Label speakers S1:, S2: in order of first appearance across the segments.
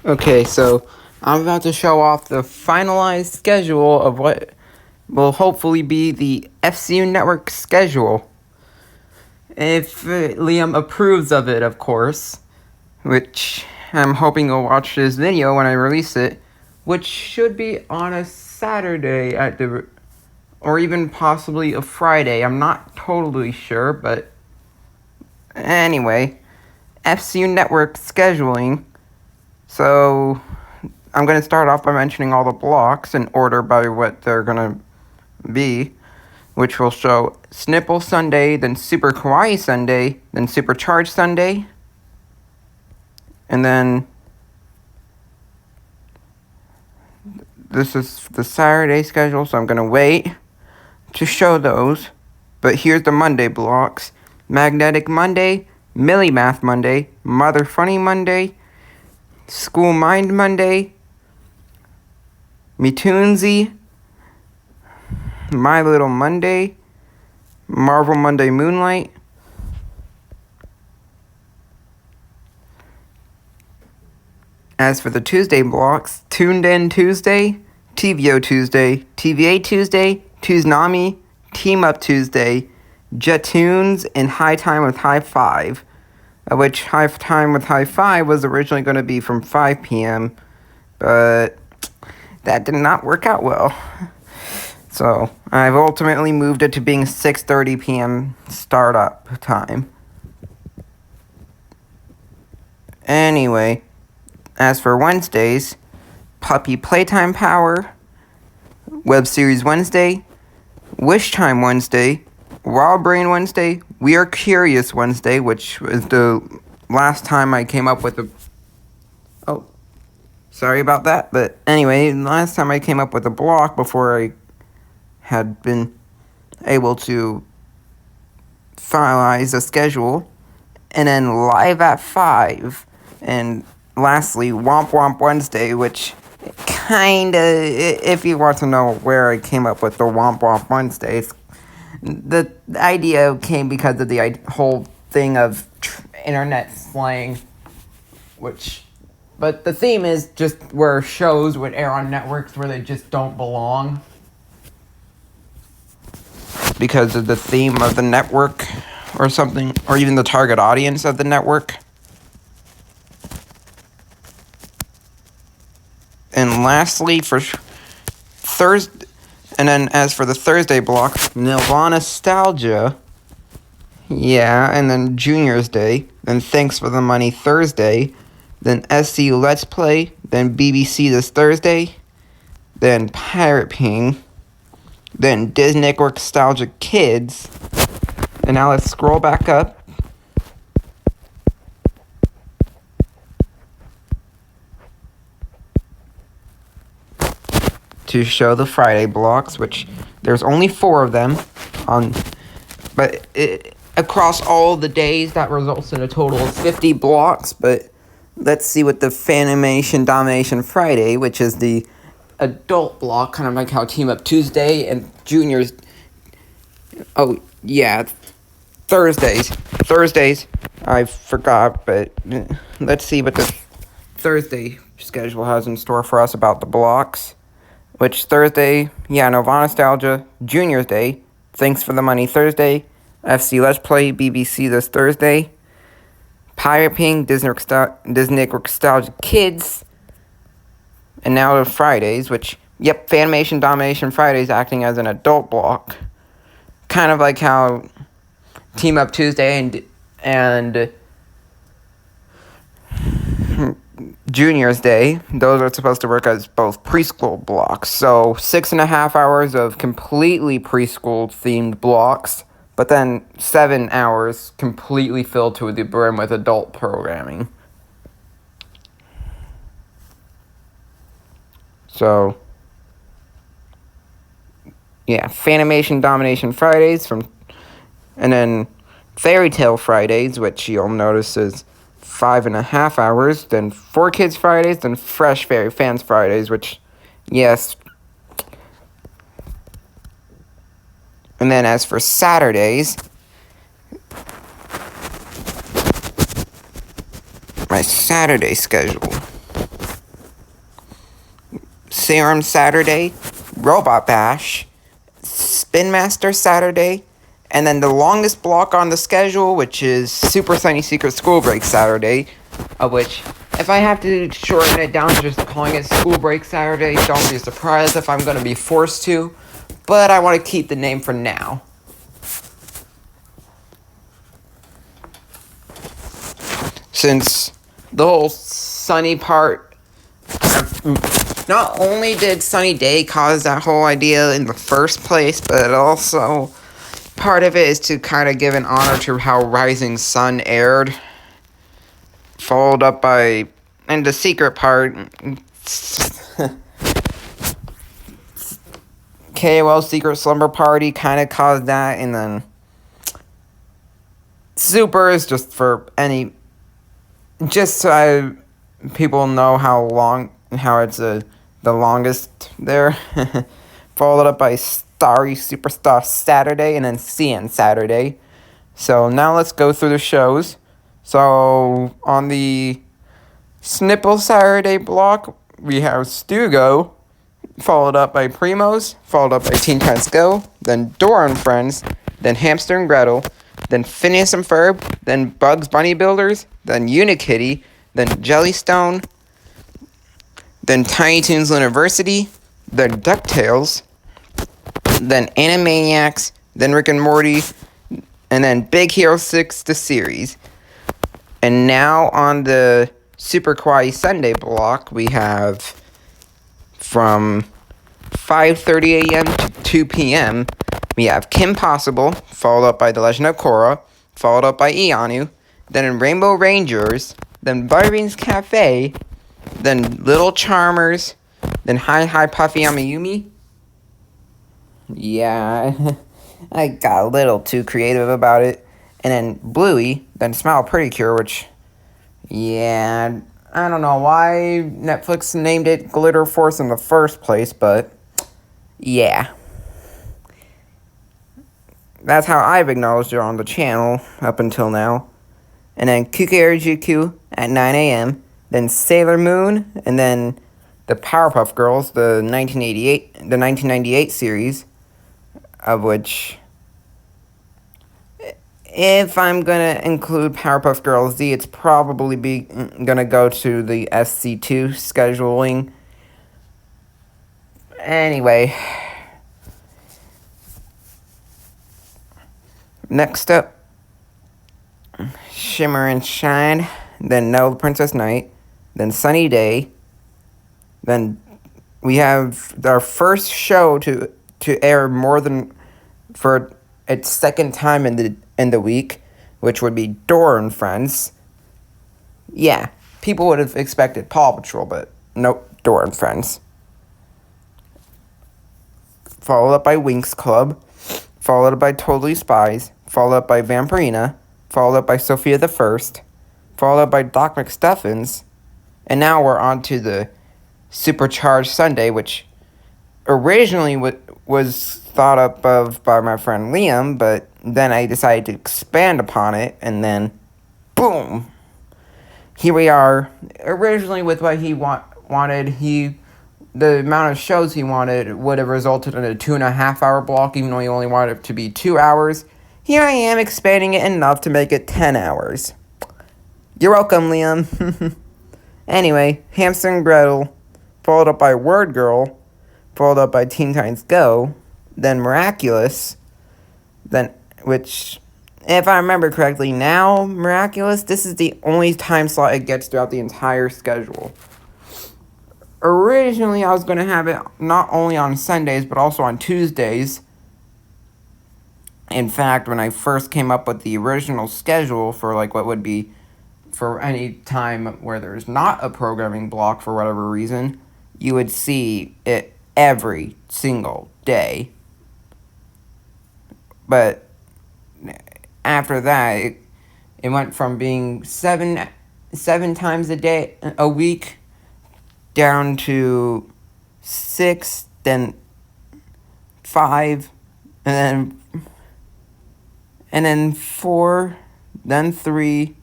S1: Okay, so I'm about to show off the finalized schedule of what will hopefully be the FCU network schedule. If Liam approves of it, of course, which I'm hoping he'll watch this video when I release it, which should be on a Saturday or even possibly a Friday. I'm not totally sure, but anyway, FCU network scheduling. So I'm going to start off by mentioning all the blocks in order by what they're going to be, which will show Snipple Sunday, then Super Kawaii Sunday, then Supercharged Sunday, and then this is the Saturday schedule, so I'm going to wait to show those. But here's the Monday blocks: Magnetic Monday, Millie Math Monday, Mother Funny Monday, School Mind Monday, Mitoonsy, My Little Monday, Marvel Monday Moonlight, as for the Tuesday blocks, Tuned In Tuesday, TVO Tuesday, TVA Tuesday, Tuesnami, Team Up Tuesday, Jettunes, and High Time with High Five, which High Time with High Five was originally going to be from 5 p.m., but that did not work out well. So I've ultimately moved it to being 6:30 p.m. startup time. Anyway, as for Wednesdays, Puppy Playtime Power, Web Series Wednesday, Wish Time Wednesday, Wild Brain Wednesday, We Are Curious Wednesday, which was the last time I came up with a... Oh, sorry about that. But anyway, last time I came up with a block before I had been able to finalize a schedule. And then Live at 5. And lastly, Womp Womp Wednesday, which kinda, if you want to know where I came up with the Womp Womp Wednesdays, the idea came because of the whole thing of internet slang, but the theme is just where shows would air on networks where they just don't belong, because of the theme of the network or something, or even the target audience of the network. And lastly, for Thursday, and then as for the Thursday block, Nirvana Nostalgia, yeah, and then Junior's Day, then Thanks for the Money Thursday, then SCU Let's Play, then BBC This Thursday, then Pirate Ping, then Disney Network Nostalgia Kids, and now let's scroll back up. To show the Friday blocks, which there's only 4 of them, but across all the days that results in a total of 50 blocks. But let's see what the Fanimation Domination Friday, which is the adult block, kind of like how Team Up Tuesday and Juniors. Oh yeah, Thursdays. I forgot, but let's see what the Thursday schedule has in store for us about the blocks. Which Thursday, yeah, Nirvana Nostalgia, Junior's Day, Thanks for the Money Thursday, FC Let's Play, BBC This Thursday, Pirate Ping, Disney Network Nostalgia Kids, and now the Fridays, which, yep, Fanimation Domination Fridays acting as an adult block. Kind of like how Team Up Tuesday and Junior's Day, those are supposed to work as both preschool blocks. So 6.5 hours of completely preschool themed blocks, but then 7 hours completely filled to the brim with adult programming. So yeah, Fanimation Domination Fridays and then Fairy Tale Fridays, which you'll notice is 5.5 hours, then 4Kids Fridays, then Fresh Fairy Fans Fridays, which, yes. And then as for Saturdays, my Saturday schedule. Serum Saturday, Robot Bash, Spin Master Saturday, and then the longest block on the schedule, which is Super Sunny Secret School Break Saturday, of which, if I have to shorten it down to just calling it School Break Saturday, don't be surprised if I'm going to be forced to, but I want to keep the name for now. Since the whole sunny part, not only did Sunny Day cause that whole idea in the first place, but also part of it is to kind of give an honor to how Rising Sun aired, followed up by, and the secret part, KOL Secret Slumber Party kind of caused that, and then Super is just for any, just so people know how it's the longest there. Followed up by Starry Superstar Saturday and then CN Saturday. So now let's go through the shows. So on the Snipple Saturday block, we have Stugo, followed up by Primos, followed up by Teen Titans Go, then Dora and Friends, then Hamster and Gretel, then Phineas and Ferb, then Bugs Bunny Builders, then Unikitty, then Jellystone, then Tiny Toons University, then DuckTales, then Animaniacs, then Rick and Morty, and then Big Hero 6 the series. And now on the Super Kawaii Sunday block, we have from 5:30 a.m. to 2 p.m., we have Kim Possible, followed up by The Legend of Korra, followed up by Ianu, then Rainbow Rangers, then Butterbean's Cafe, then Little Charmers, then Hi Hi Puffy Amayumi. Yeah, I got a little too creative about it. And then Bluey, then Smile Pretty Cure, which, yeah, I don't know why Netflix named it Glitter Force in the first place, but yeah. That's how I've acknowledged it on the channel up until now. And then Kukeijuku at 9 a.m., then Sailor Moon, and then the Powerpuff Girls, the 1998 series, of which, if I'm gonna include Powerpuff Girls Z, it's probably gonna go to the SC2 scheduling. Anyway, next up, Shimmer and Shine, then No Princess Night, then Sunny Day, then we have our first show to air more than for its second time in the week, which would be Dora and Friends. Yeah, people would have expected Paw Patrol, but nope, Dora and Friends. Followed up by Winx Club, followed up by Totally Spies, followed up by Vampirina, followed up by Sophia the First, followed up by Doc McStuffins, and now we're on to the Supercharged Sunday, which originally was thought up of by my friend Liam, but then I decided to expand upon it, and then, boom! Here we are. Originally with what he wanted, the amount of shows he wanted would have resulted in a 2.5 hour block, even though he only wanted it to be 2 hours. Here I am expanding it enough to make it 10 hours. You're welcome, Liam. Anyway, Hamster and Gretel, followed up by Word Girl, followed up by Teen Titans Go, then Miraculous, then, which, if I remember correctly, now Miraculous, this is the only time slot it gets throughout the entire schedule. Originally, I was going to have it not only on Sundays, but also on Tuesdays. In fact, when I first came up with the original schedule for, like, what would be for any time where there's not a programming block for whatever reason, you would see it every single day. But after that, it went from being seven times a week, down to 6, then 5, and then 4, then 3,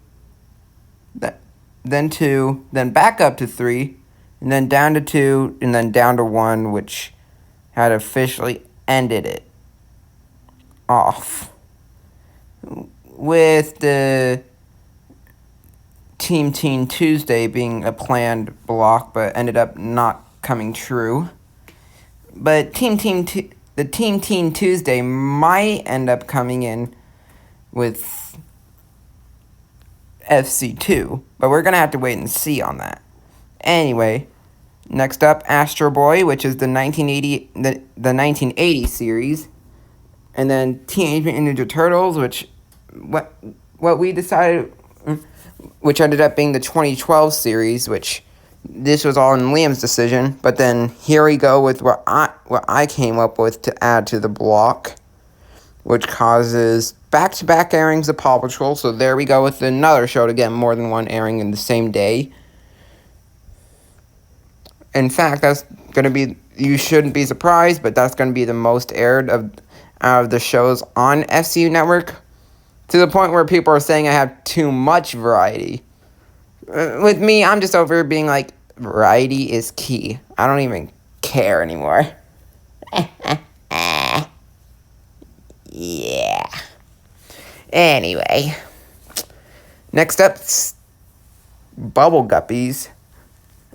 S1: then 2, then back up to 3, and then down to 2, and then down to 1, which had officially ended it off. With the Team Teen Tuesday being a planned block, but ended up not coming true. But the Team Teen Tuesday might end up coming in with FC2, but we're gonna have to wait and see on that. Anyway, next up, Astro Boy, which is the 1980 series, and then Teenage Mutant Ninja Turtles, which we decided, which ended up being the 2012 series, which this was all in Liam's decision. But then here we go with what I came up with to add to the block, which causes back-to-back airings of Paw Patrol. So there we go with another show to get more than one airing in the same day. In fact, that's going to be, you shouldn't be surprised, but that's going to be the most aired out of the shows on FCU Network, to the point where people are saying I have too much variety. With me, I'm just over being like, variety is key. I don't even care anymore. Yeah. Anyway. Next up, Bubble Guppies.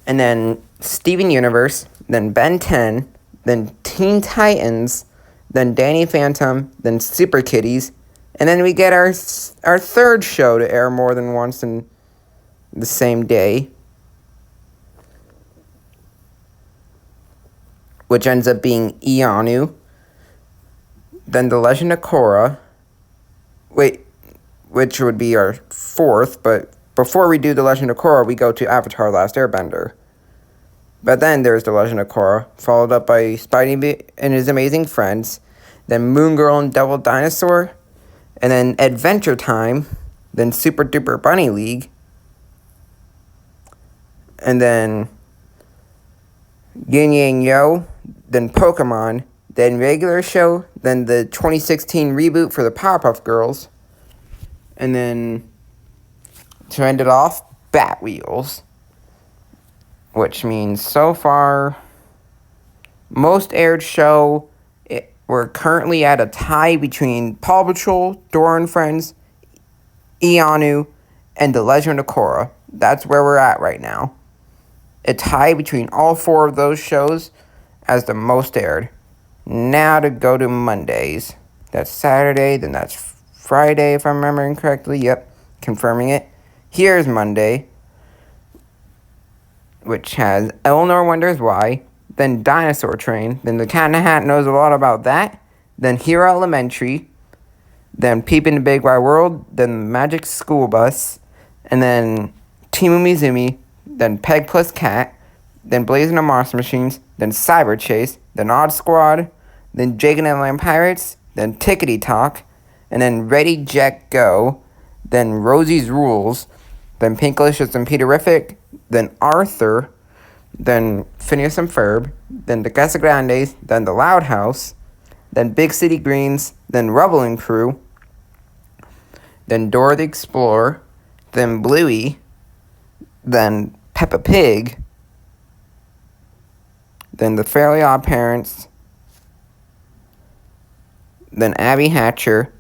S1: And then Steven Universe. Then Ben 10. Then Teen Titans. Then Danny Phantom. Then Super Kitties. And then we get our third show to air more than once in the same day, which ends up being Ianu. Then The Legend of Korra. Which would be our fourth, but before we do The Legend of Korra, we go to Avatar: Last Airbender. But then there's The Legend of Korra, followed up by Spidey and His Amazing Friends, then Moon Girl and Devil Dinosaur, and then Adventure Time, then Super Duper Bunny League, and then Yin Yang Yo, then Pokemon, then regular show, then the 2016 reboot for the Powerpuff Girls, and then to end it off, Bat Wheels, which means so far, most aired show, we're currently at a tie between Paw Patrol, Dora and Friends, Ianu, and The Legend of Korra. That's where we're at right now. A tie between all four of those shows as the most aired. Now to go to Mondays. That's Saturday, then that's Friday if I'm remembering correctly. Yep, confirming it. Here's Monday, which has Eleanor Wonders Why, then Dinosaur Train, then The Cat in the Hat knows a lot about that, then Hero Elementary, then Peep in the Big Wide World, then Magic School Bus, and then Team Umizoomi, then Peg Plus Cat, then Blazing the Monster Machines, then Cyber Chase, then Odd Squad, then Jake and the Land Pirates, then Tickety Talk, and then Ready, Jet, Go, then Rosie's Rules, then Pinkalicious and Peterific, then Arthur, then Phineas and Ferb, then the Casa Grandes, then the Loud House, then Big City Greens, then Rubble and Crew, then Dora the Explorer, then Bluey, then Peppa Pig, then The Fairly Odd Parents, then Abby Hatcher,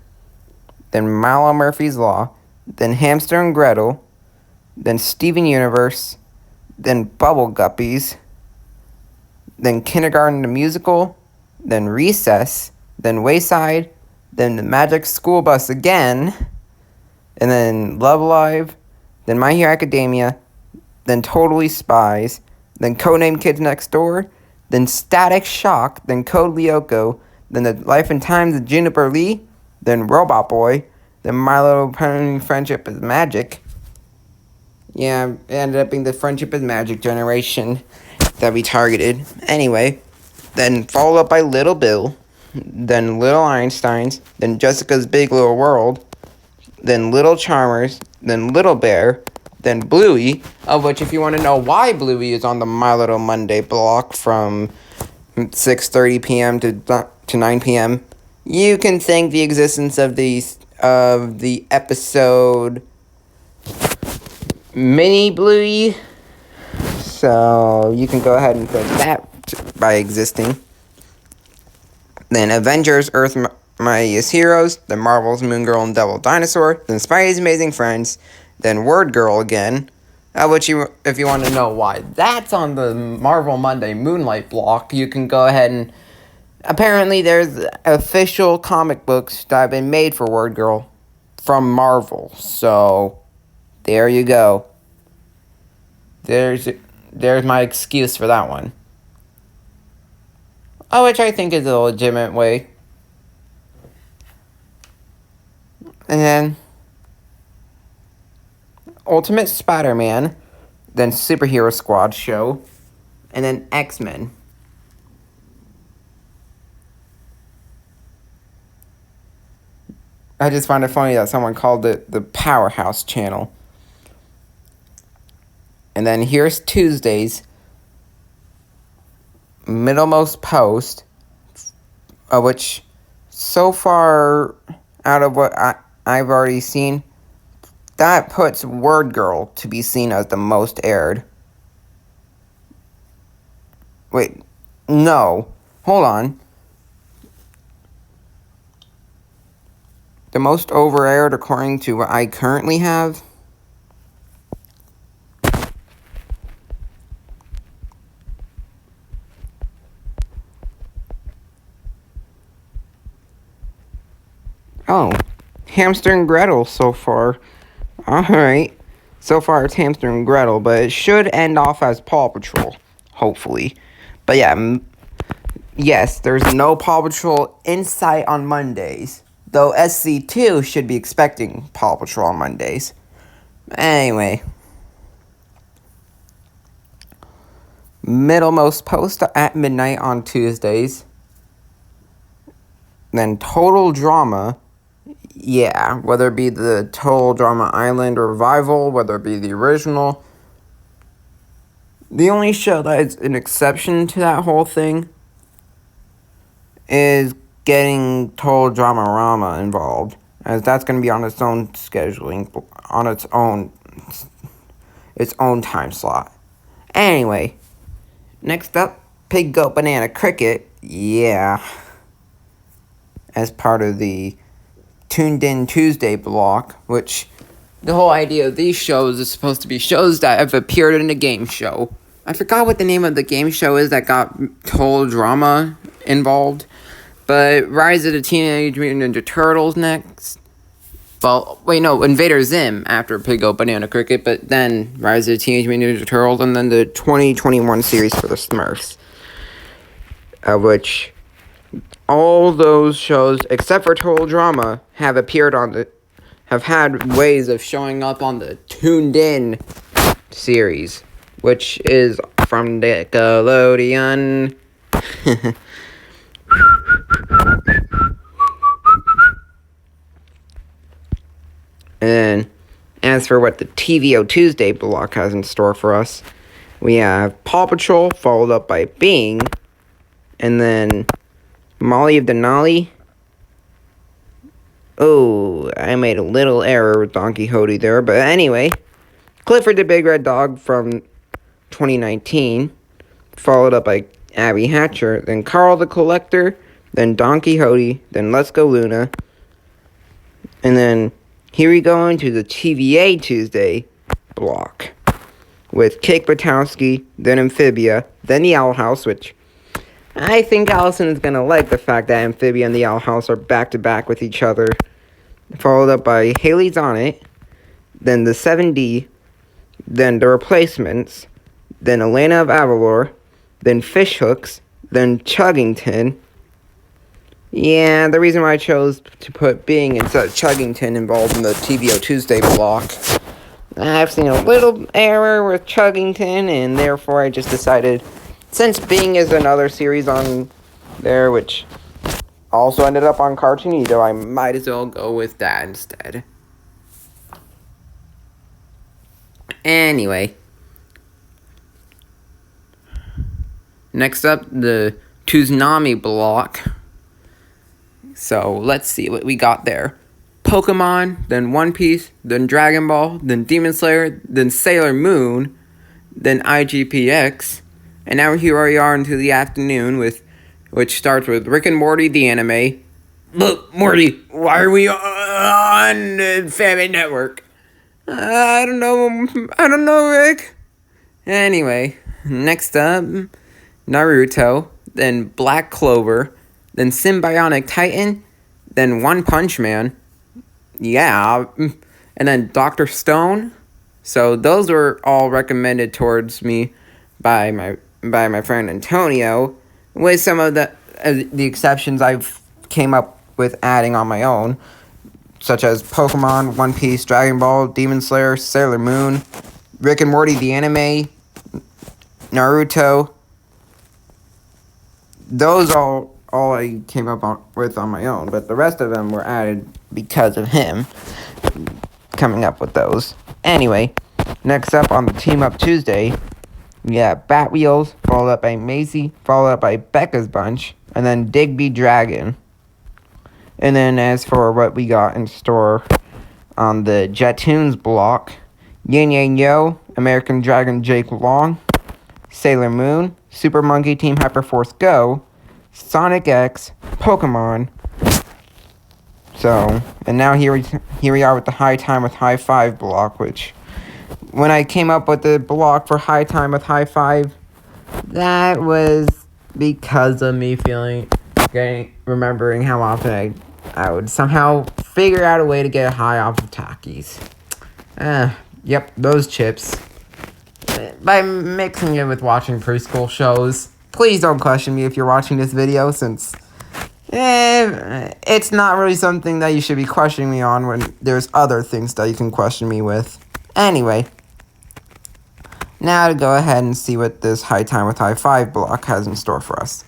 S1: then Milo Murphy's Law, then Hamster and Gretel, then Steven Universe, then Bubble Guppies, then Kindergarten the Musical, then Recess, then Wayside, then The Magic School Bus again, and then Love Live, then My Hero Academia, then Totally Spies, then Codename Kids Next Door, then Static Shock, then Code Lyoko, then The Life and Times of Juniper Lee, then Robot Boy, then My Little Pony Friendship is Magic. Yeah, it ended up being the Friendship is Magic generation that we targeted. Anyway, then followed up by Little Bill, then Little Einsteins, then Jessica's Big Little World, then Little Charmers, then Little Bear, then Bluey, of which if you want to know why Bluey is on the My Little Monday block from 6:30 p.m. to 9 p.m., you can thank the existence of the episode Mini Bluey. So you can go ahead and put that by existing. Then Avengers, Earth Mightiest Heroes, then Marvel's Moon Girl and Devil Dinosaur, then Spidey's Amazing Friends, then Word Girl again. Which if you want to know why that's on the Marvel Monday Moonlight block, you can go ahead and... Apparently there's official comic books that have been made for Word Girl from Marvel. So, there you go. There's my excuse for that one. Which I think is a legitimate way. And then Ultimate Spider-Man, then Superhero Squad show, and then X-Men. I just find it funny that someone called it the Powerhouse Channel. And then here's Tuesday's Middlemost Post, which so far out of what I've already seen, that puts Word Girl to be seen as the most aired. Wait, no, hold on. The most over-aired according to what I currently have. Oh, Hamster and Gretel so far. Alright. So far it's Hamster and Gretel, but it should end off as Paw Patrol. Hopefully. But yeah, yes, there's no Paw Patrol in sight on Mondays. Though SC2 should be expecting Paw Patrol on Mondays. Anyway. Middlemost Post at midnight on Tuesdays. Then Total Drama. Yeah, whether it be the Total Drama Island revival, whether it be the original. The only show that is an exception to that whole thing is getting Total Drama Rama involved, as that's going to be on its own scheduling, on its own time slot. Anyway, next up, Pig Goat Banana Cricket. Yeah, as part of the Tuned In Tuesday block, which the whole idea of these shows is supposed to be shows that have appeared in a game show. I forgot what the name of the game show is that got Total Drama involved, but Rise of the Teenage Mutant Ninja Turtles next. Well, wait, no, Invader Zim after Pig Goat Banana Cricket, but then Rise of the Teenage Mutant Ninja Turtles, and then the 2021 series for the Smurfs, which all those shows, except for Total Drama, have had ways of showing up on the Tuned In series, which is from Nickelodeon. And as for what the TVO Tuesday block has in store for us, we have Paw Patrol, followed up by Bing, and then Molly of Denali. Oh, I made a little error with Don Quixote there, but anyway, Clifford the Big Red Dog from 2019, followed up by Abby Hatcher, then Carl the Collector, then Don Quixote, then Let's Go Luna, and then here we go into the TVA Tuesday block with Cake Butowski, then Amphibia, then the Owl House, which I think Allison is going to like the fact that Amphibia and the Owl House are back-to-back with each other, followed up by Haley's On It, then the 7D, then The Replacements, then Elena of Avalor, then Fishhooks, then Chuggington. Yeah, the reason why I chose to put Bing instead of Chuggington involved in the TVO Tuesday block, I've seen a little error with Chuggington, and therefore I just decided, since Bing is another series on there, which also ended up on Cartoonito, I might as well go with that instead. Anyway. Next up, the Tsunami block. So, let's see what we got there. Pokemon, then One Piece, then Dragon Ball, then Demon Slayer, then Sailor Moon, then IGPX, and now here we are into the afternoon which starts with Rick and Morty the anime. Look, Morty, why are we on Family Network? I don't know, Rick. Anyway, next up, Naruto, then Black Clover, then Symbionic Titan, then One Punch Man. Yeah, and then Dr. Stone. So those were all recommended towards me by my friend Antonio, with some of the exceptions I've came up with adding on my own, such as Pokemon, One Piece, Dragon Ball, Demon Slayer, Sailor Moon, Rick and Morty the anime, Naruto. Those all I came up with on my own, but the rest of them were added because of him coming up with those. Anyway, next up on the Team Up Tuesday, we got Bat Wheels, followed up by Macy, followed up by Becca's Bunch, and then Digby Dragon. And then as for what we got in store on the Jettunes block, Yin Yang Yo, American Dragon Jake Long, Sailor Moon, Super Monkey Team Hyperforce Go, Sonic X, Pokemon. So, and now here we are with the High Time with High Five block, which, when I came up with the block for High Time with High Five, that was because of me remembering how often I would somehow figure out a way to get high off of Takis. Yep, those chips. By mixing it with watching preschool shows. Please don't question me if you're watching this video, since it's not really something that you should be questioning me on when there's other things that you can question me with. Anyway, now to go ahead and see what this High Time with High Five block has in store for us.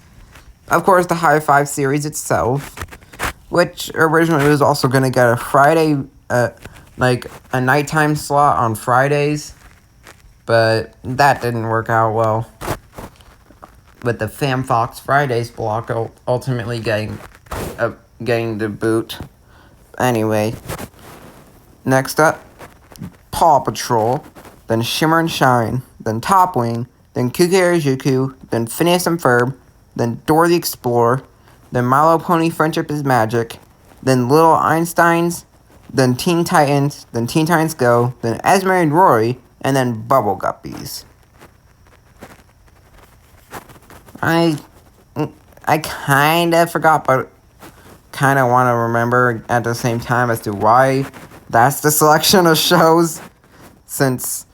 S1: Of course, the High Five series itself, which originally was also going to get a Friday, like a nighttime slot on Fridays, but that didn't work out well, with the Fam Fox Fridays block ultimately getting the boot. Anyway, next up, Paw Patrol, then Shimmer and Shine, then Top Wing, then Kukeijuku, then Phineas and Ferb, then Dora the Explorer, then My Little Pony Friendship is Magic, then Little Einsteins, then Teen Titans, then Teen Titans Go, then Esme and Rory, and then Bubble Guppies. I kind of forgot, but kind of want to remember at the same time as to why that's the selection of shows, since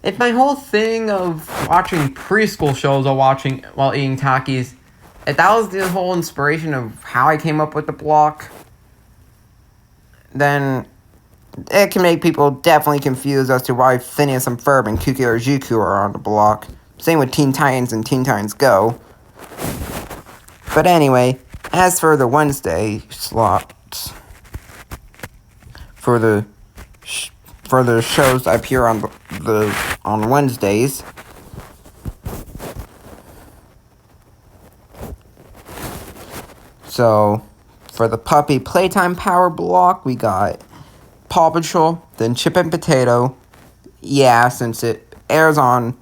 S1: if my whole thing of watching preschool shows while eating Takis, if that was the whole inspiration of how I came up with the block, then it can make people definitely confused as to why Phineas and Ferb and Kukeijuku are on the block. Same with Teen Titans and Teen Titans Go. But anyway, as for the Wednesday slots, for the shows that appear on Wednesdays, so for the Puppy Playtime Power block, we got Paw Patrol, then Chip and Potato. Yeah, since it airs on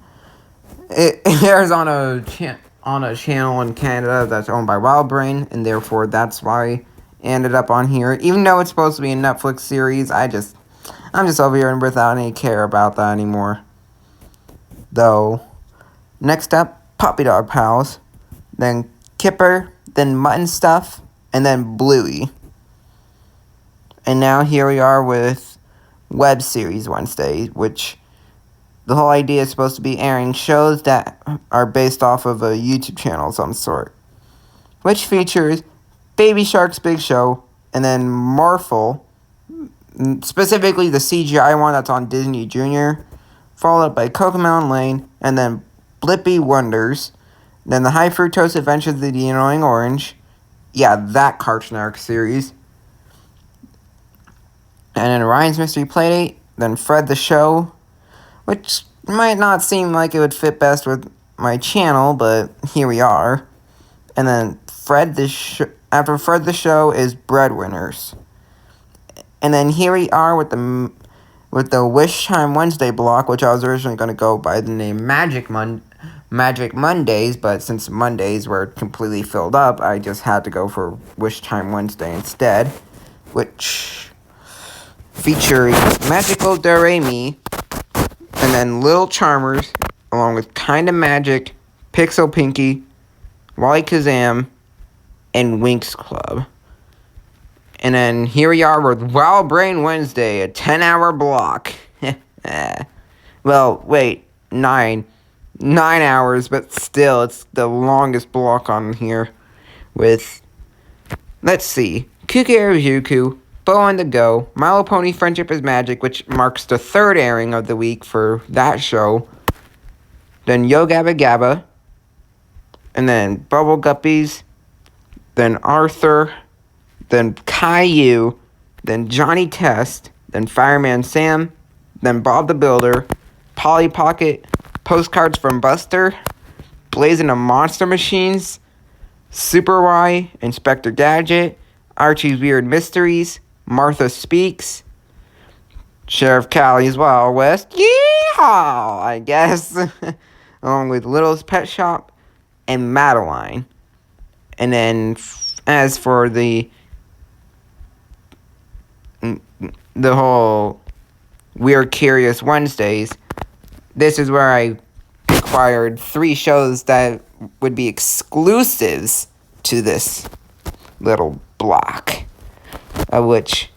S1: a channel in Canada that's owned by Wild Brain, and therefore that's why it ended up on here. Even though it's supposed to be a Netflix series, I'm just over here and without any care about that anymore. Though, next up, Puppy Dog Pals, then Kipper, then Mutton Stuff, and then Bluey. And now here we are with Web Series Wednesday, which the whole idea is supposed to be airing shows that are based off of a YouTube channel of some sort, which features Baby Shark's Big Show, and then Morphle, specifically the CGI one that's on Disney Junior, followed by Cocomelon Lane, and then Blippi Wonders, then the High Fructose Adventures of the Annoying Orange, yeah, that Cartoon Network series, and then Ryan's Mystery Playdate, then Fred the Show, which might not seem like it would fit best with my channel, but here we are. And then after Fred the Show is Breadwinners. And then here we are with the with the Wish Time Wednesday block, which I was originally going to go by the name Magic Mondays, but since Mondays were completely filled up, I just had to go for Wish Time Wednesday instead, which featuring Magical Do-Re-Mi, and then Little Charmers, along with Kinda Magic, Pixel Pinky, Wally Kazam, and Winx Club. And then here we are with Wild Brain Wednesday, a 10-hour block. Well, wait, 9 hours, but still, it's the longest block on here. With, let's see, Kukeijuku, Bo on the Go, My Little Pony Friendship is Magic, which marks the third airing of the week for that show. Then Yo Gabba Gabba, and then Bubble Guppies, then Arthur, then Caillou, then Johnny Test, then Fireman Sam, then Bob the Builder, Polly Pocket, Postcards from Buster, Blazing the Monster Machines, Super Y, Inspector Gadget, Archie's Weird Mysteries, Martha Speaks, Sheriff Callie's Wild West, yeehaw, I guess, along with Little's Pet Shop, and Madeline. And then, as for the whole Weird Curious Wednesdays, this is where I acquired 3 shows that would be exclusives to this little block, of which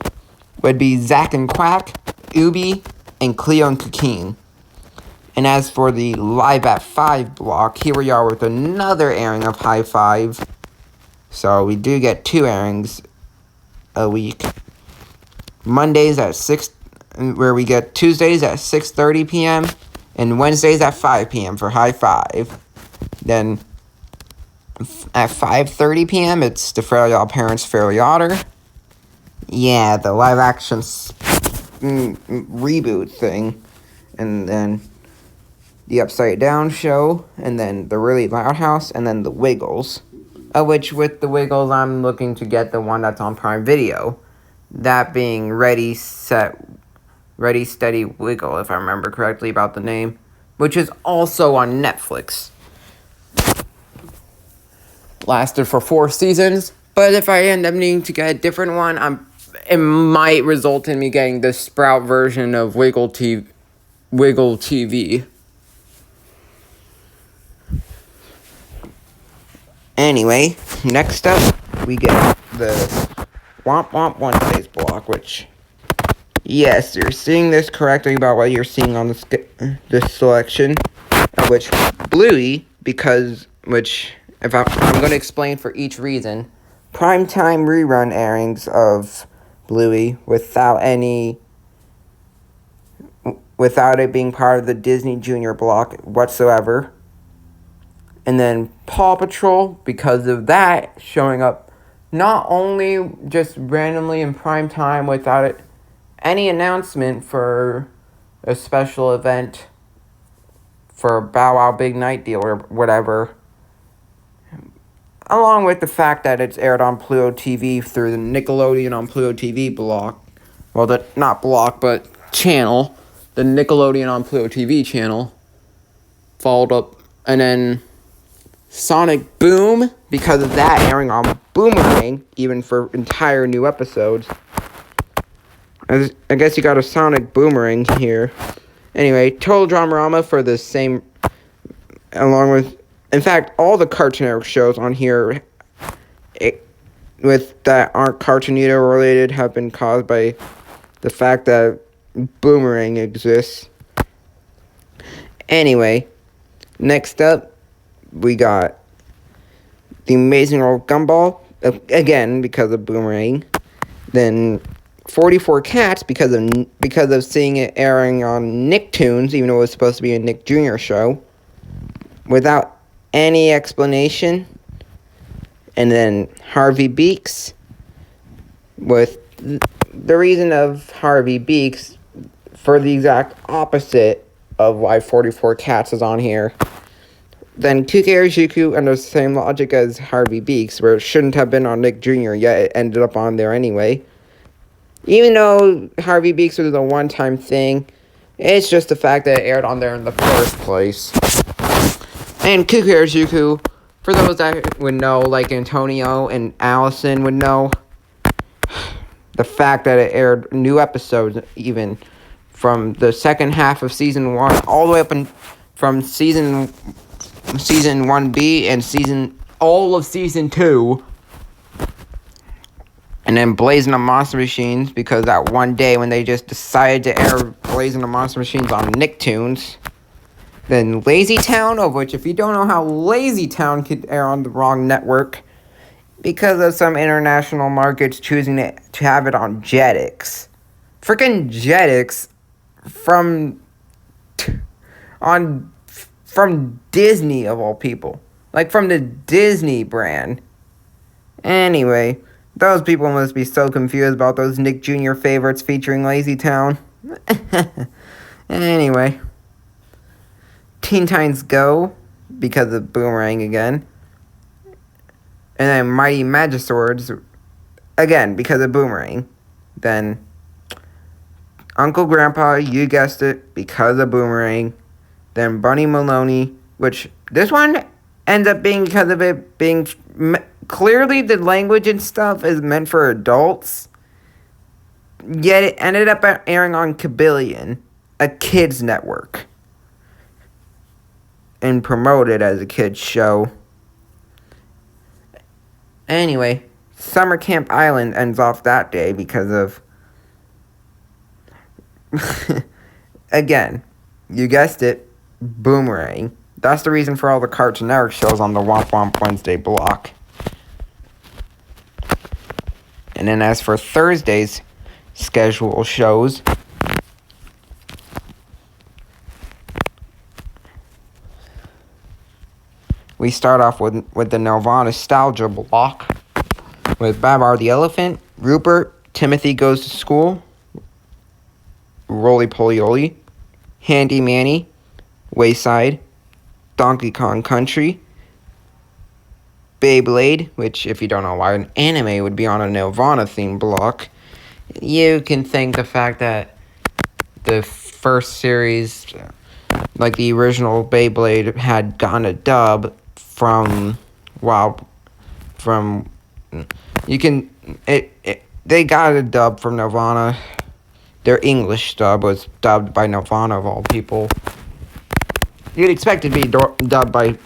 S1: would be Zack and Quack, Ubi, and Cleo and Coquine. And as for the Live at 5 block, here we are with another airing of High Five. So we do get 2 airings a week. Mondays at 6, where we get Tuesdays at 6:30 p.m. and Wednesdays at 5 p.m. for High Five. Then at 5:30 p.m. it's the Fairly Odd Parents Fairly Odder. Yeah, the live action reboot thing. And then the Upside Down Show, and then the Really Loud House, and then the Wiggles. Which with the Wiggles, I'm looking to get the one that's on Prime Video. That being Ready, Steady, Wiggle, if I remember correctly about the name. Which is also on Netflix. Lasted for 4 seasons. But if I end up needing to get a different one, it might result in me getting the Sprout version of Wiggle TV. Anyway, next up, we get the Womp Womp Wednesdays block, which, yes, you're seeing this correctly about what you're seeing on this selection, which Bluey, if I'm going to explain for each reason, primetime rerun airings of Bluey without it being part of the Disney Junior block whatsoever. And then Paw Patrol, because of that, showing up not only just randomly in prime time without any announcement for a special event for Bow Wow Big Night Deal or whatever, along with the fact that it's aired on Pluto TV through the Nickelodeon on Pluto TV block, well, not block, but channel, the Nickelodeon on Pluto TV channel, followed up, and then Sonic Boom, because of that airing on Boomerang, even for entire new episodes. I guess you got a Sonic Boomerang here. Anyway, Total Dramarama for the same, along with, in fact, all the Cartoon Network shows on here that aren't Cartoon Network related have been caused by the fact that Boomerang exists. Anyway, next up, we got The Amazing World Gumball, again, because of Boomerang. Then 44 Cats, because of seeing it airing on Nicktoons, even though it was supposed to be a Nick Jr. show, without any explanation. And then Harvey Beaks, with the reason of Harvey Beaks for the exact opposite of why 44 Cats is on here. Then Kukeijuku under the same logic as Harvey Beaks, where it shouldn't have been on Nick Jr., yet it ended up on there anyway. Even though Harvey Beaks was a one-time thing, it's just the fact that it aired on there in the first place. And Cuckoo Harajuku, for those that would know, like Antonio and Allison would know, the fact that it aired new episodes even from the second half of season 1 all the way up from season 1B and all of season 2. And then Blazing the Monster Machines, because that one day when they just decided to air Blazing the Monster Machines on Nicktoons. Then Lazy Town, of which if you don't know how Lazy Town could air on the wrong network, because of some international markets choosing to have it on Jetix. Freaking Jetix from Disney of all people. Like from the Disney brand. Anyway, those people must be so confused about those Nick Jr. favorites featuring Lazy Town. Anyway. Teen Titans Go, because of Boomerang again. And then Mighty Magiswords, again, because of Boomerang. Then Uncle Grandpa, you guessed it, because of Boomerang. Then Bunny Maloney, which this one ends up being because of it being... Clearly the language and stuff is meant for adults. Yet it ended up airing on Kabillion, a kids network. And promoted as a kids show. Anyway, Summer Camp Island ends off that day because of... Again, you guessed it, Boomerang. That's the reason for all the Cartoon Network shows on the Womp Womp Wednesday block. And then as for Thursday's schedule shows... We start off with the Nelvana Nostalgia block with Babar the Elephant, Rupert, Timothy Goes to School, Roly Poly Oly, Handy Manny, Wayside, Donkey Kong Country, Beyblade, which if you don't know why an anime would be on a Nelvana theme block, you can thank the fact that the first series, like the original Beyblade, had gotten a dub they got a dub from Nelvana. Their English dub was dubbed by Nelvana of all people. You'd expect it to be dubbed by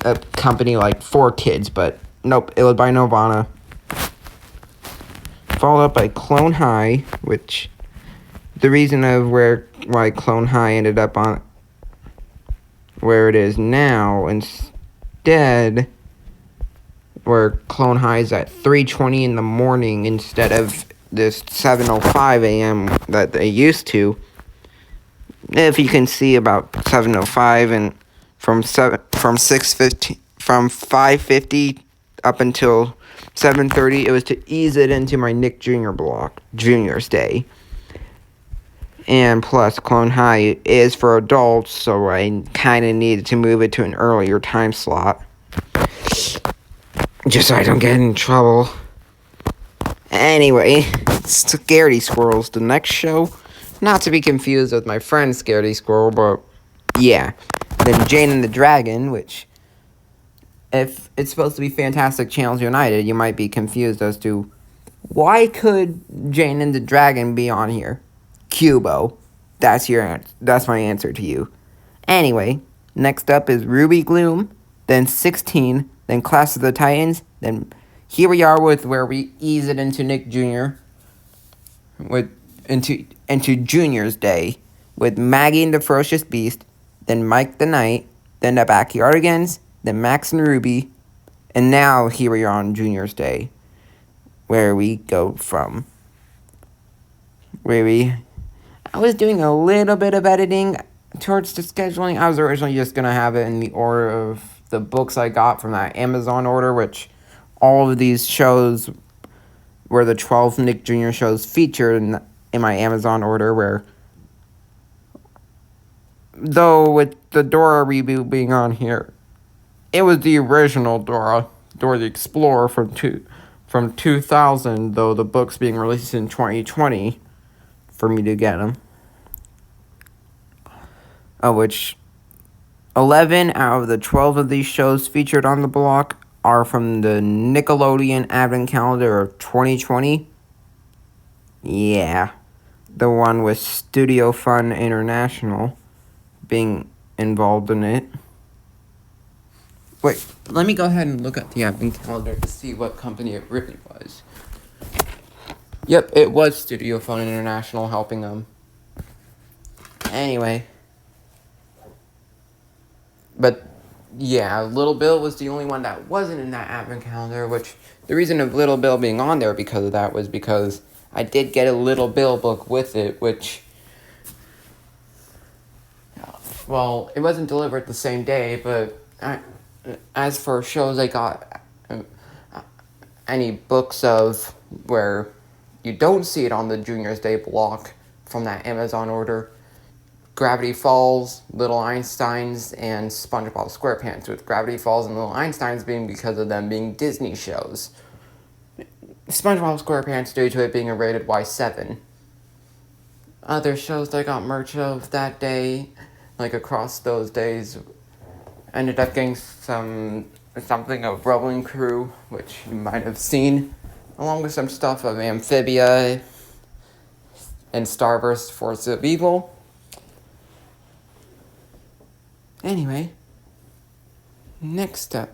S1: a company like 4Kids, but nope, it was by Nelvana. Followed up by Clone High, which the reason of why Clone High ended up on where it is now instead, where Clone High is at 3:20 in the morning instead of this 7:05 a.m. that they used to. If you can see about 7:05 and from 5:50 up until 7:30, it was to ease it into my Nick Jr. block, Junior's Day. And plus, Clone High is for adults, so I kind of needed to move it to an earlier time slot. Just so I don't get in trouble. Anyway, Scaredy Squirrels, the next show. Not to be confused with my friend Scaredy Squirrel, but yeah. Then Jane and the Dragon, which, if it's supposed to be Fantastic Channels United, you might be confused as to why could Jane and the Dragon be on here? Cubo. That's my answer to you. Anyway, next up is Ruby Gloom, then 16, then Clash of the Titans, then here we are with where we ease it into Nick Jr. into Junior's Day with Maggie and the Ferocious Beast, then Mike the Knight, then the Backyardigans, then Max and Ruby, and now here we are on Junior's Day, where we go from I was doing a little bit of editing towards the scheduling. I was originally just going to have it in the order of the books I got from that Amazon order, which all of these shows were the 12 Nick Jr. shows featured in my Amazon order, where, though with the Dora reboot being on here, it was the original Dora the Explorer from from 2000, though the book's being released in 2020 for me to get them. Which 11 out of the 12 of these shows featured on the block are from the Nickelodeon Advent Calendar of 2020. Yeah, the one with Studio Fun International being involved in it. Wait, let me go ahead and look at the Advent Calendar to see what company it really was. Yep, it was Studio Fun International helping them. Anyway. But, yeah, Little Bill was the only one that wasn't in that Advent Calendar, which the reason of Little Bill being on there because of that was because I did get a Little Bill book with it, which, well, it wasn't delivered the same day, but as for shows I got any books of where you don't see it on the Junior's Day block from that Amazon order, Gravity Falls, Little Einsteins, and SpongeBob SquarePants, with Gravity Falls and Little Einsteins being because of them being Disney shows. SpongeBob SquarePants due to it being a rated Y7. Other shows that I got merch of that day, like across those days, ended up getting something of Rolling Crew, which you might have seen, along with some stuff of Amphibia and Starburst Force of Evil. Anyway, next up,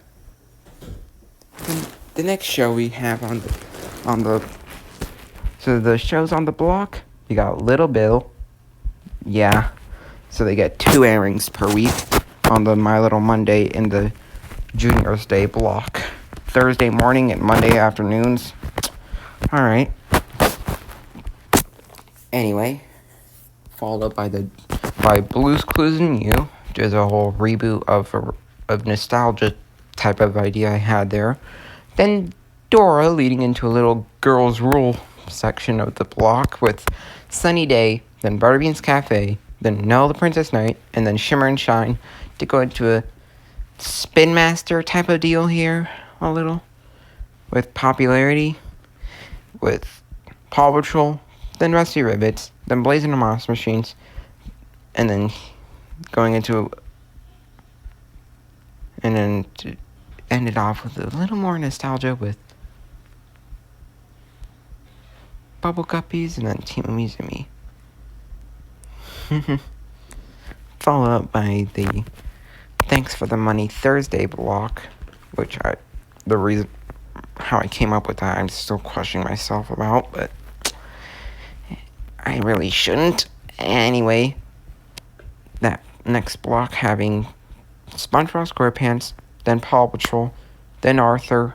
S1: the next show we have so the shows on the block, you got Little Bill, yeah, so they get 2 airings per week on the My Little Monday in the Junior's Day block, Thursday morning and Monday afternoons. Alright. Anyway, followed by Blue's Clues and You. There's a whole reboot of nostalgia type of idea I had there. Then Dora, leading into a little girls' rule section of the block with Sunny Day, then Butterbean's Cafe, then Nell the Princess Knight, and then Shimmer and Shine to go into a Spin Master type of deal here a little with popularity with Paw Patrol, then Rusty Ribbits, then Blazing the Moss Machines, and then going into, and then to end it off with a little more nostalgia with Bubble Guppies and then Team Amizumi. Followed up by the Thanks for the Money Thursday block, which the reason how I came up with that I'm still questioning myself about, but I really shouldn't. Anyway, that next block having SpongeBob SquarePants, then Paw Patrol, then Arthur,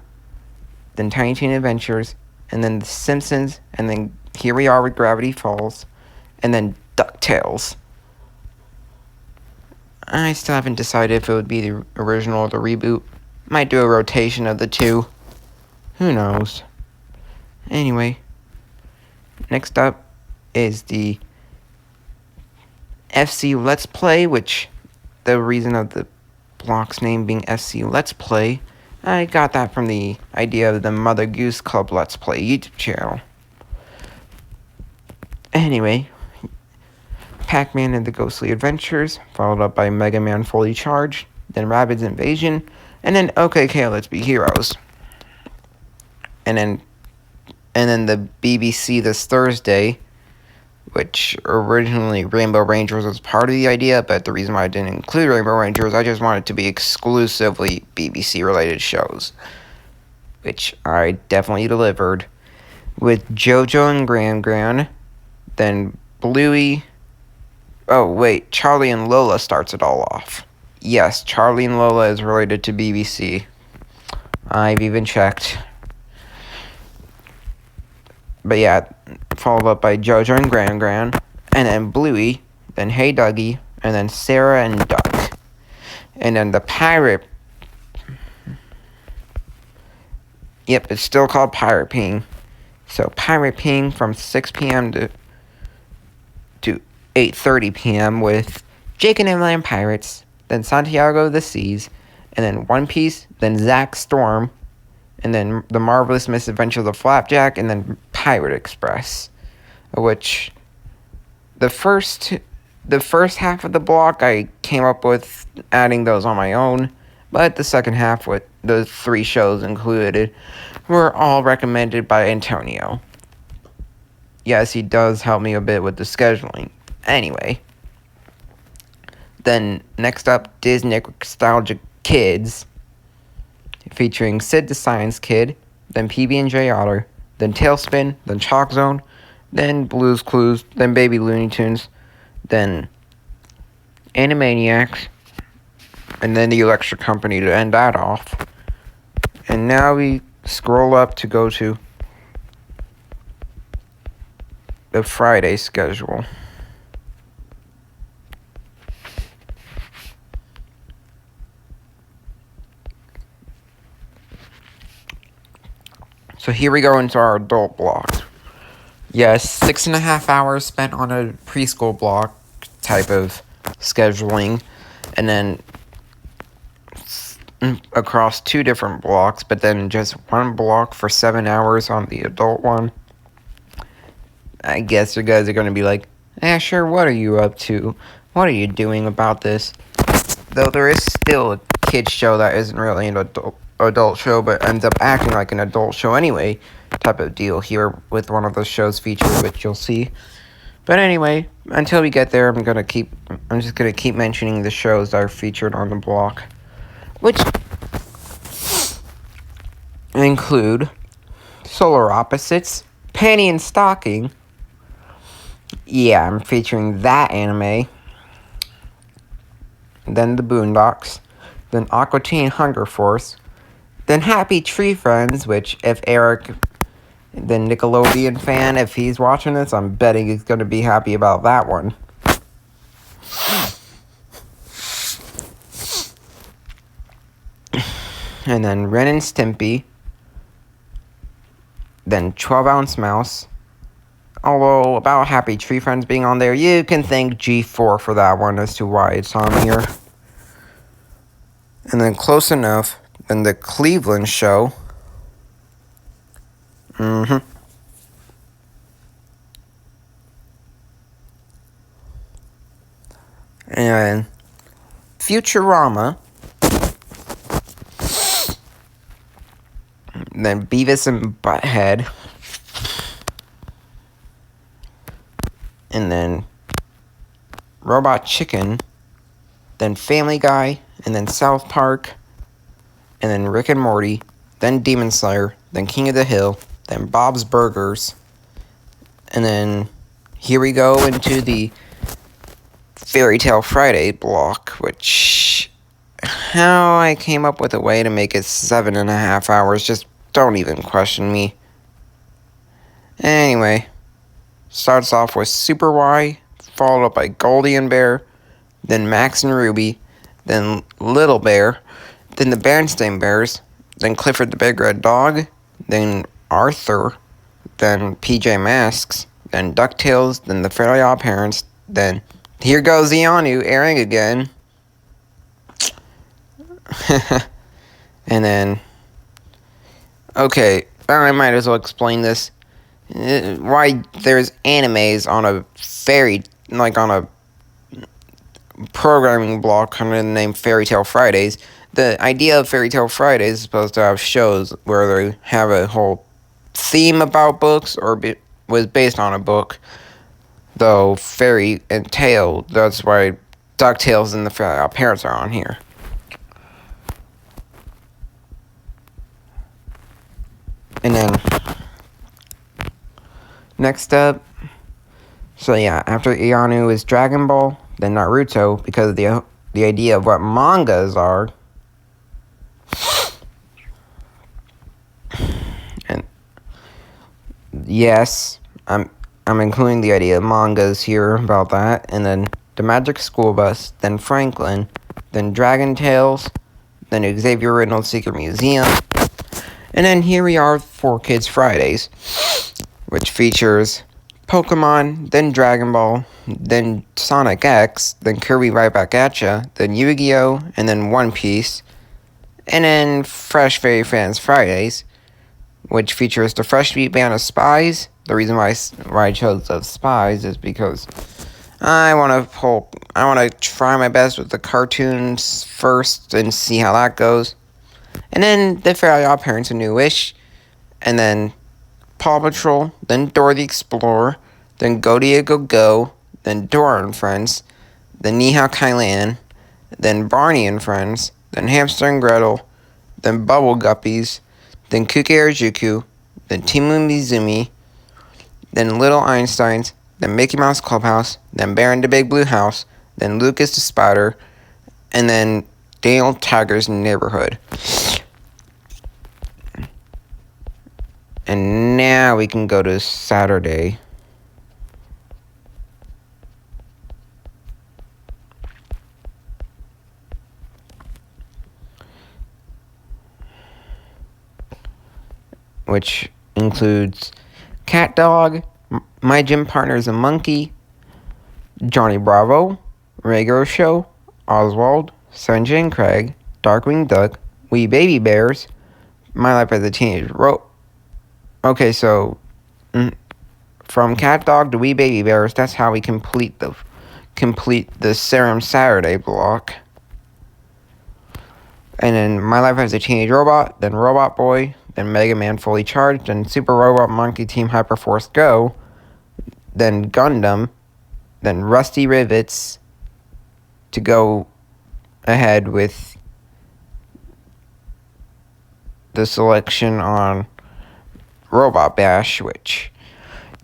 S1: then Tiny Teen Adventures, and then The Simpsons, and then here we are with Gravity Falls, and then DuckTales. I still haven't decided if it would be the original or the reboot. Might do a rotation of the two. Who knows? Anyway, next up is the FCU Let's Play, which the reason of the block's name being FCU Let's Play, I got that from the idea of the Mother Goose Club Let's Play YouTube channel. Anyway, Pac-Man and the Ghostly Adventures, followed up by Mega Man Fully Charged, then Rabbids Invasion, and then OKK Let's Be Heroes. And then the BBC This Thursday, which originally Rainbow Rangers was part of the idea, but the reason why I didn't include Rainbow Rangers, I just wanted to be exclusively BBC-related shows, which I definitely delivered, with JoJo and Gran, then Bluey. Oh, wait, Charlie and Lola starts it all off. Yes, Charlie and Lola is related to BBC. I've even checked. But yeah, followed up by JoJo and Gran, and then Bluey, then Hey Dougie, and then Sarah and Duck. And then the Pirate... Yep, it's still called Pirate Ping. So Pirate Ping from 6 p.m. to 8:30 p.m. with Jake and Emily and Pirates, then Santiago of the Seas, and then One Piece, then Zack Storm, and then The Marvelous Misadventures of Flapjack, and then Pirate Express, which the first half of the block I came up with adding those on my own, but the second half with the 3 shows included were all recommended by Antonio. Yes, he does help me a bit with the scheduling. Anyway, then next up, Disney Nostalgia Kids, featuring Sid the Science Kid, then PB&J Otter, then Tailspin, then Chalk Zone, then Blue's Clues, then Baby Looney Tunes, then Animaniacs, and then the Electric Company to end that off. And now we scroll up to go to the Friday schedule. So here we go into our adult block. Yes, 6.5 hours spent on a preschool block type of scheduling, and then across 2 different blocks, but then just 1 block for 7 hours on the adult one. I guess you guys are going to be like, sure, what are you up to? What are you doing about this? Though there is still a kid's show that isn't really an adult show, but ends up acting like an adult show anyway, type of deal here with one of those shows featured, which you'll see. But anyway, until we get there, I'm just gonna keep mentioning the shows that are featured on the block, which include Solar Opposites, Panty and Stocking. Yeah, I'm featuring that anime. Then The Boondocks, then Aqua Teen Hunger Force, then Happy Tree Friends, which if Eric, the Nickelodeon fan, if he's watching this, I'm betting he's going to be happy about that one. And then Ren and Stimpy, then 12-Ounce Mouse. Although, about Happy Tree Friends being on there, you can thank G4 for that one as to why it's on here. And then Close Enough, then The Cleveland Show. And Futurama. Then Beavis and Butthead. And then Robot Chicken, then Family Guy, and then South Park, and then Rick and Morty, then Demon Slayer, then King of the Hill, then Bob's Burgers, and then here we go into the Fairy Tale Friday block, which, how I came up with a way to make it 7.5 hours, just don't even question me. Anyway. Starts off with Super Y, followed up by Goldie and Bear, then Max and Ruby, then Little Bear, then the Berenstain Bears, then Clifford the Big Red Dog, then Arthur, then PJ Masks, then DuckTales, then the Fairly Odd Parents, then Here Goes Ianu airing again. And then, okay, I might as well explain this. Why there's animes on on a programming block under the name Fairy Tale Fridays. The idea of Fairy Tale Fridays is supposed to have shows where they have a whole theme about books or was based on a book. Though Fairy and Tale, that's why DuckTales and the Fairly Odd Parents are on here. And then next up, so yeah, after Ianu is Dragon Ball, then Naruto, because of the idea of what mangas are. And yes, I'm including the idea of mangas here about that. And then The Magic School Bus, then Franklin, then Dragon Tales, then Xavier Reynolds' Secret Museum. And then here we are for Kids Fridays, which features Pokemon, then Dragon Ball, then Sonic X, then Kirby Right Back Atcha, then Yu-Gi-Oh!, and then One Piece, and then Fresh Fairy Fans Fridays, which features the Fresh Meat Band of Spies. The reason why I chose the Spies is because I want to try my best with the cartoons first and see how that goes. And then the Fairly Odd Parents: A New Wish, and then Paw Patrol, then Dora the Explorer, then Go-Dea Go-Go, then Dora and Friends, then Ni-Hao Kai-Lan, then Barney and Friends, then Hamster and Gretel, then Bubble Guppies, then Kuke Juku, then Timu Mizumi, then Little Einsteins, then Mickey Mouse Clubhouse, then Bear in the Big Blue House, then Lucas the Spider, and then Daniel Tiger's Neighborhood. And now we can go to Saturday. Which includes Cat Dog, My Gym Partner's a Monkey, Johnny Bravo, Regular Show, Oswald, Sanjay and Craig, Darkwing Duck, Wee Baby Bears, My Life as a Teenage Okay, so from Cat Dog to Wee Baby Bears, that's how we complete the Serum Saturday block. And then My Life as a Teenage Robot, then Robot Boy, then Mega Man Fully Charged, then Super Robot Monkey Team Hyperforce Go, then Gundam, then Rusty Rivets to go ahead with the selection on Robot Bash, which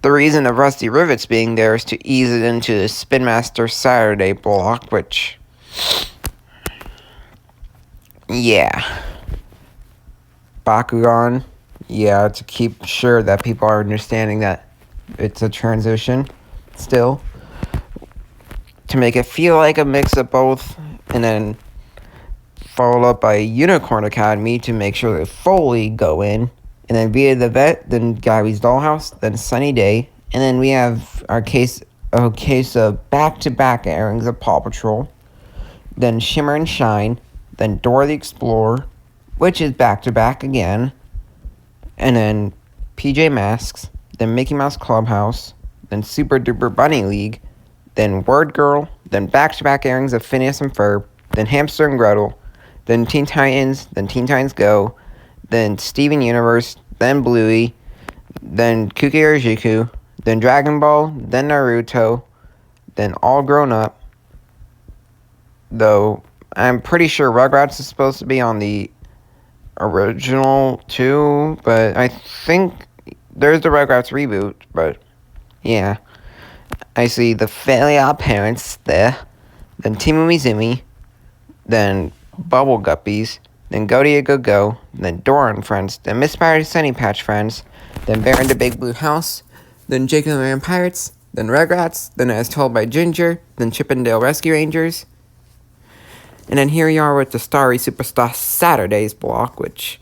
S1: the reason of Rusty Rivets being there is to ease it into the Spin Master Saturday block, which, yeah. Bakugan, yeah, to keep sure that people are understanding that it's a transition still. To make it feel like a mix of both, and then followed up by Unicorn Academy to make sure they fully go in. And then Via the Vet, then Gabby's Dollhouse, then Sunny Day. And then we have a case of back-to-back airings of Paw Patrol. Then Shimmer and Shine. Then Dora the Explorer, which is back-to-back again. And then PJ Masks. Then Mickey Mouse Clubhouse. Then Super Duper Bunny League. Then Word Girl. Then back-to-back airings of Phineas and Ferb. Then Hamster and Gretel. Then Teen Titans. Then Teen Titans Go. Then Steven Universe, then Bluey, then Kuke Jiku, then Dragon Ball, then Naruto, then All Grown Up. Though, I'm pretty sure Rugrats is supposed to be on the original too, but I think there's the Rugrats reboot, but yeah. I see the Fairly Odd Parents there, then Timu Mizumi, then Bubble Guppies, then Go-Dea Go-Go, then Dora and Friends, then Miss Pirate's Sunny Patch Friends, then Bear in the Big Blue House, then Jake and the Marion Pirates, then Rugrats, then As Told by Ginger, then Chip and Dale Rescue Rangers. And then here you are with the Starry Superstar Saturdays block, which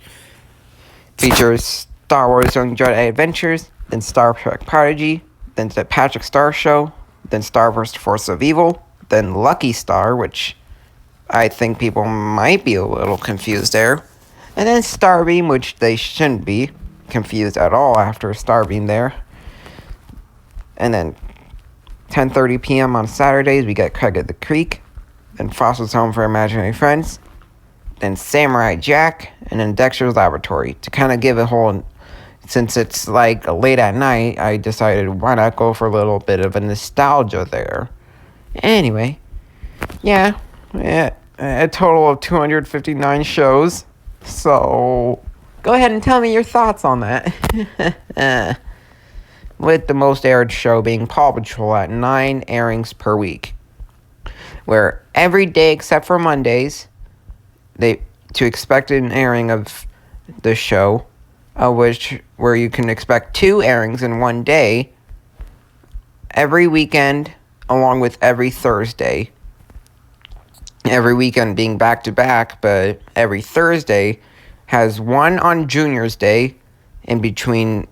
S1: features Star Wars Young Jedi Adventures, then Star Trek Prodigy, then the Patrick Star Show, then Star Wars Force of Evil, then Lucky Star, which I think people might be a little confused there. And then Starbeam, which they shouldn't be confused at all after Starbeam there. And then 10:30 p.m. on Saturdays, we get Craig at the Creek. Then Foster's Home for Imaginary Friends. Then Samurai Jack. And then Dexter's Laboratory. To kind of give a whole... Since it's like late at night, I decided why not go for a little bit of a nostalgia there. Anyway, yeah, a total of 259 shows. So, go ahead and tell me your thoughts on that. With the most aired show being Paw Patrol at 9 airings per week. Where every day except for Mondays, to expect an airing of the show, where you can expect 2 airings in one day, every weekend, along with every Thursday. Every weekend being back-to-back, but every Thursday has one on Junior's Day in between,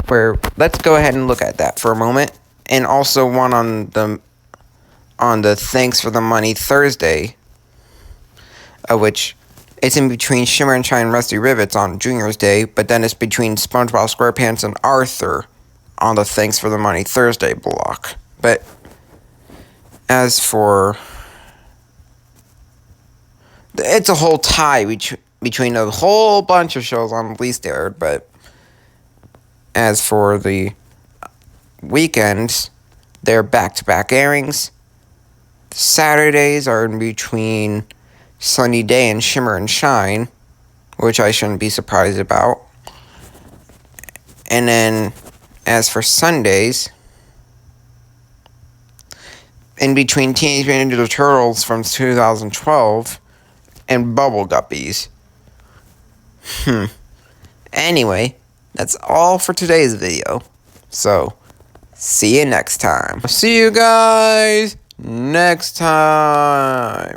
S1: where let's go ahead and look at that for a moment, and also one on the Thanks for the Money Thursday, which it's in between Shimmer and Shine Rusty Rivets on Junior's Day, but then it's between SpongeBob SquarePants and Arthur on the Thanks for the Money Thursday block. But as for... it's a whole tie between a whole bunch of shows on least aired, but as for the weekends, they're back-to-back airings. Saturdays are in between Sunny Day and Shimmer and Shine, which I shouldn't be surprised about. And then, as for Sundays, in between Teenage Mutant Ninja Turtles from 2012 and Bubble Guppies. Anyway, that's all for today's video. So, see you next time. See you guys next time.